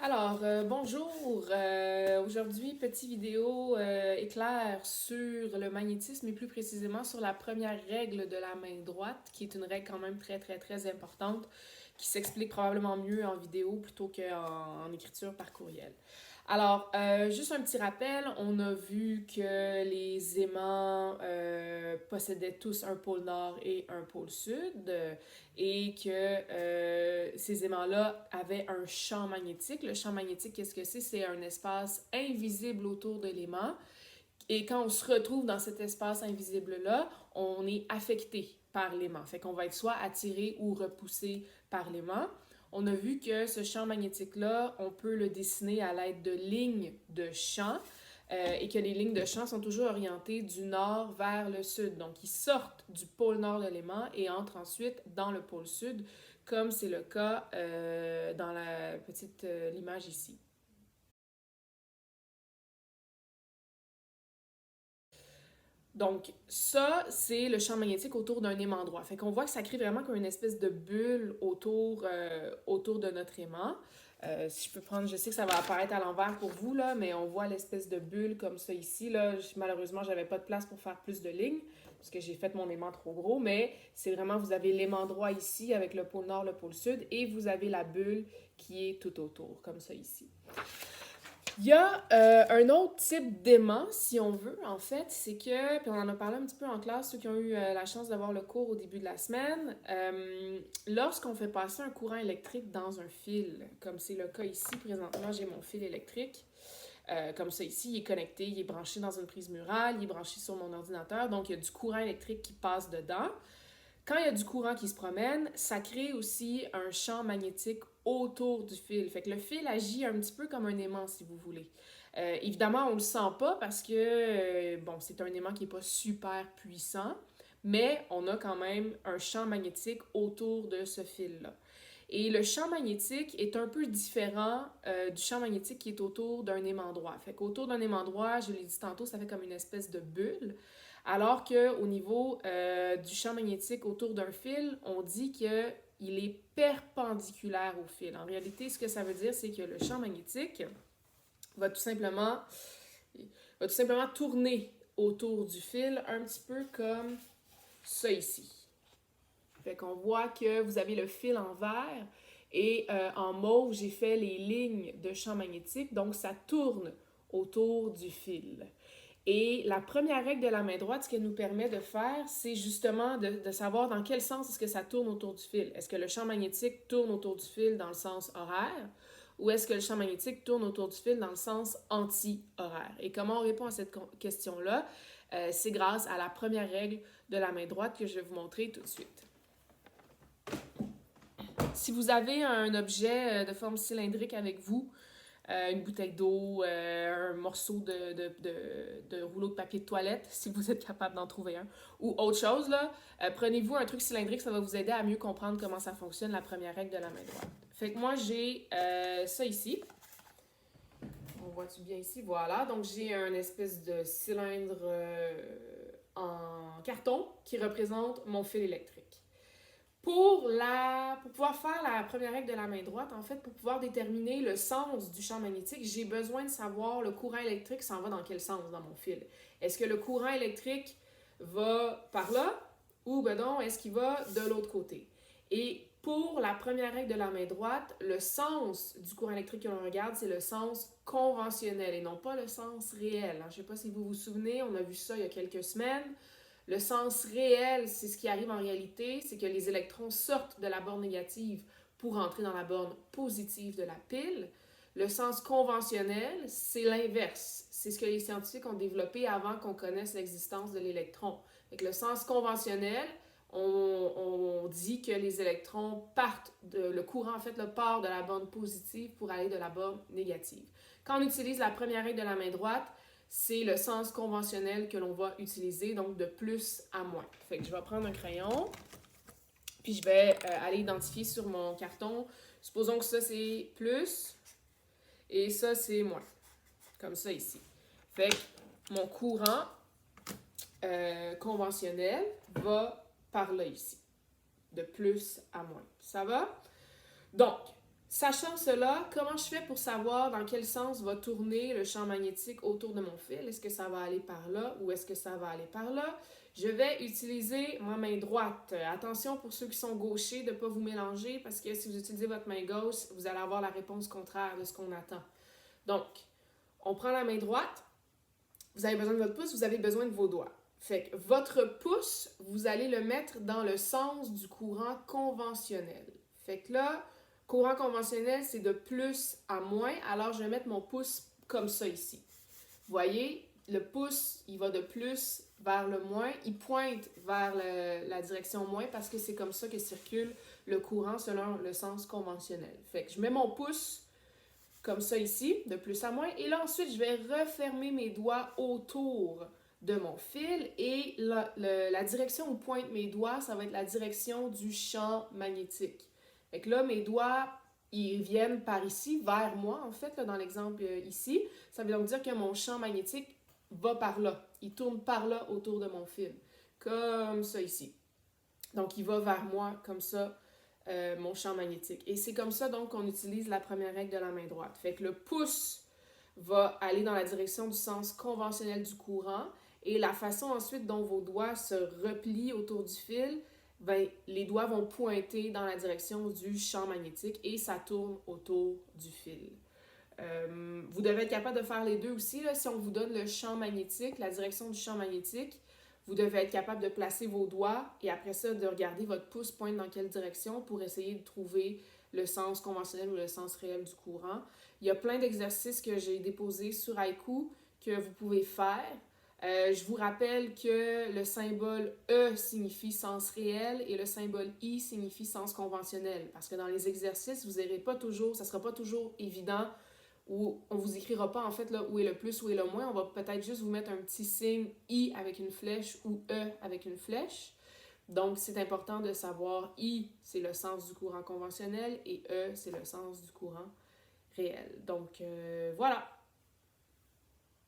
Bonjour. Aujourd'hui, petite vidéo éclair sur le magnétisme et plus précisément sur la première règle de la main droite, qui est une règle quand même très importante, qui s'explique probablement mieux en vidéo plutôt qu'en écriture par courriel. Juste un petit rappel, on a vu que les aimants possédaient tous un pôle nord et un pôle sud et que ces aimants-là avaient un champ magnétique. Le champ magnétique, qu'est-ce que c'est? C'est un espace invisible autour de l'aimant. Et quand on se retrouve dans cet espace invisible-là, on est affecté par l'aimant. Fait qu'on va être soit attiré ou repoussé par l'aimant. On a vu que ce champ magnétique-là, on peut le dessiner à l'aide de lignes de champ et que les lignes de champ sont toujours orientées du nord vers le sud. Donc, ils sortent du pôle nord de l'aimant et entrent ensuite dans le pôle sud, comme c'est le cas dans la petite l'image ici. Donc, ça, c'est le champ magnétique autour d'un aimant droit. Fait qu'on voit que ça crée vraiment comme une espèce de bulle autour de notre aimant. Si je peux prendre, je sais que ça va apparaître à l'envers pour vous, là, mais on voit l'espèce de bulle comme ça ici. Là. Malheureusement, j'avais pas de place pour faire plus de lignes, parce que j'ai fait mon aimant trop gros, mais c'est vraiment, vous avez l'aimant droit ici avec le pôle nord, le pôle sud, et vous avez la bulle qui est tout autour, comme ça ici. Il y a un autre type d'aimant, si on veut, en fait, c'est que, puis on en a parlé un petit peu en classe, ceux qui ont eu la chance d'avoir le cours au début de la semaine, lorsqu'on fait passer un courant électrique dans un fil, comme c'est le cas ici, présentement, j'ai mon fil électrique, comme ça ici, il est connecté, il est branché dans une prise murale, il est branché sur mon ordinateur, donc il y a du courant électrique qui passe dedans. Quand il y a du courant qui se promène, ça crée aussi un champ magnétique autour du fil. Fait que le fil agit un petit peu comme un aimant, si vous voulez. Évidemment, on le sent pas parce que, bon, c'est un aimant qui est pas super puissant, mais on a quand même un champ magnétique autour de ce fil-là. Et le champ magnétique est un peu différent du champ magnétique qui est autour d'un aimant droit. Fait qu'autour d'un aimant droit, je l'ai dit tantôt, ça fait comme une espèce de bulle. Alors qu'au niveau du champ magnétique autour d'un fil, on dit qu'il est perpendiculaire au fil. En réalité, ce que ça veut dire, c'est que le champ magnétique va tout simplement, va tout simplement tourner autour du fil, un petit peu comme ça ici. Fait qu'on voit que vous avez le fil en vert et en mauve, j'ai fait les lignes de champ magnétique, donc ça tourne autour du fil. Et la première règle de la main droite, ce qu'elle nous permet de faire, c'est justement de savoir dans quel sens est-ce que ça tourne autour du fil. Est-ce que le champ magnétique tourne autour du fil dans le sens horaire ou est-ce que le champ magnétique tourne autour du fil dans le sens anti-horaire? Et comment on répond à cette question-là? C'est grâce à la première règle de la main droite que je vais vous montrer tout de suite. Si vous avez un objet de forme cylindrique avec vous, une bouteille d'eau, un morceau de rouleau de papier de toilette, si vous êtes capable d'en trouver un, ou autre chose, là, prenez-vous un truc cylindrique, ça va vous aider à mieux comprendre comment ça fonctionne, la première règle de la main droite. Fait que moi, j'ai ça ici. On voit-tu bien ici? Voilà. Donc, j'ai un espèce de cylindre en carton qui représente mon fil électrique. Pour pouvoir faire la première règle de la main droite, en fait, pour pouvoir déterminer le sens du champ magnétique, j'ai besoin de savoir le courant électrique s'en va dans quel sens dans mon fil. Est-ce que le courant électrique va par là ou ben non, est-ce qu'il va de l'autre côté? Et pour la première règle de la main droite, le sens du courant électrique que l'on regarde, c'est le sens conventionnel et non pas le sens réel. Je ne sais pas si vous vous souvenez, on a vu ça il y a quelques semaines. Le sens réel, c'est ce qui arrive en réalité, c'est que les électrons sortent de la borne négative pour entrer dans la borne positive de la pile. Le sens conventionnel, c'est l'inverse. C'est ce que les scientifiques ont développé avant qu'on connaisse l'existence de l'électron. Avec le sens conventionnel, on dit que les électrons le courant en fait part de la borne positive pour aller de la borne négative. Quand on utilise la première règle de la main droite, c'est le sens conventionnel que l'on va utiliser, donc de plus à moins. Fait que je vais prendre un crayon, puis je vais aller identifier sur mon carton. Supposons que ça c'est plus et ça c'est moins, comme ça ici. Fait que mon courant conventionnel va par là ici, de plus à moins. Ça va? Donc, Sachant cela, comment je fais pour savoir dans quel sens va tourner le champ magnétique autour de mon fil? Est-ce que ça va aller par là ou est-ce que ça va aller par là? Je vais utiliser ma main droite. Attention pour ceux qui sont gauchers de ne pas vous mélanger parce que si vous utilisez votre main gauche, vous allez avoir la réponse contraire de ce qu'on attend. Donc, on prend la main droite, vous avez besoin de votre pouce, vous avez besoin de vos doigts. Fait que votre pouce, vous allez le mettre dans le sens du courant conventionnel. Fait que là, courant conventionnel, c'est de plus à moins, alors je vais mettre mon pouce comme ça ici. Vous voyez, le pouce, il va de plus vers le moins, il pointe vers la direction moins parce que c'est comme ça que circule le courant selon le sens conventionnel. Fait que je mets mon pouce comme ça ici, de plus à moins, et là ensuite je vais refermer mes doigts autour de mon fil et la direction où pointent mes doigts, ça va être la direction du champ magnétique. Fait que là, mes doigts, ils viennent par ici, vers moi, en fait, là, dans l'exemple ici. Ça veut donc dire que mon champ magnétique va par là. Il tourne par là autour de mon fil. Comme ça ici. Donc, il va vers moi, comme ça, mon champ magnétique. Et c'est comme ça, donc, qu'on utilise la première règle de la main droite. Fait que le pouce va aller dans la direction du sens conventionnel du courant. Et la façon ensuite dont vos doigts se replient autour du fil, ben, les doigts vont pointer dans la direction du champ magnétique et ça tourne autour du fil. Vous devez être capable de faire les deux aussi. Là, si on vous donne le champ magnétique, la direction du champ magnétique, vous devez être capable de placer vos doigts et après ça, de regarder votre pouce pointe dans quelle direction pour essayer de trouver le sens conventionnel ou le sens réel du courant. Il y a plein d'exercices que j'ai déposés sur Haiku que vous pouvez faire. Je vous rappelle que le symbole E signifie sens réel et le symbole I signifie sens conventionnel. Parce que dans les exercices, vous n'aurez pas toujours, ça ne sera pas toujours évident où on ne vous écrira pas en fait là, où est le plus, où est le moins. On va peut-être juste vous mettre un petit signe I avec une flèche ou E avec une flèche. Donc, c'est important de savoir I, c'est le sens du courant conventionnel et E, c'est le sens du courant réel. Donc, voilà.